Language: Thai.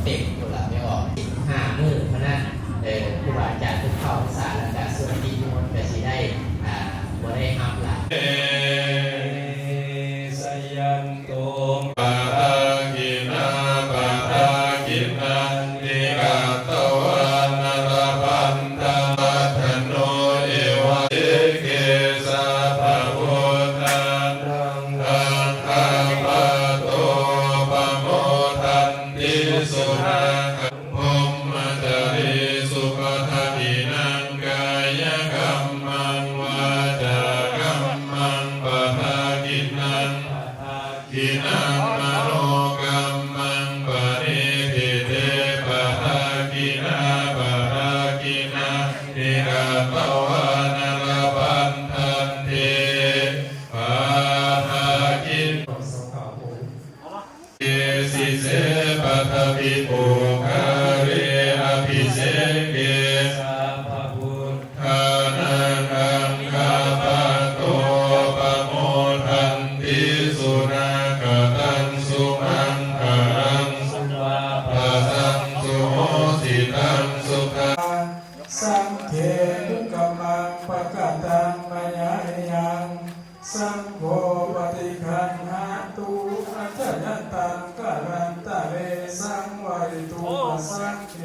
เต็มหมดละไม่ออก15 มื้อเพราะนั้นครูบาอาจารย์ทุกเข้าภาษาแล้วก็ส่วนที่มนต์ก็สิได้บ่ได้ฮับละสยันโตปะกินาปะกินานิกาตวานรพันธมัทโนเอวะเอเกสะภะโวตังทังคังปะโตปะโมทันติสุนังภมมจาริสุปทัภินังกายกัมมังวาจากัมมังปะทากินังกินังมโนกัมมังปริทิเตปะทากินาปะทากินานิกาตวานรพันธันติปะทากินเอสิเสปะทวิปุคาเรอภิเสเกสัพพะพุทธานังอังคาปะโตปะโมทันติสุนัขตังสุมังคารังสุวาปะสังสุโหสิตังสุขังสังเขนุกัมมังปะกะตังมะยะยังสังโฆปฏิคันหาตุอัจฉยันตังกะรันตะเรสังวาริตุสังเข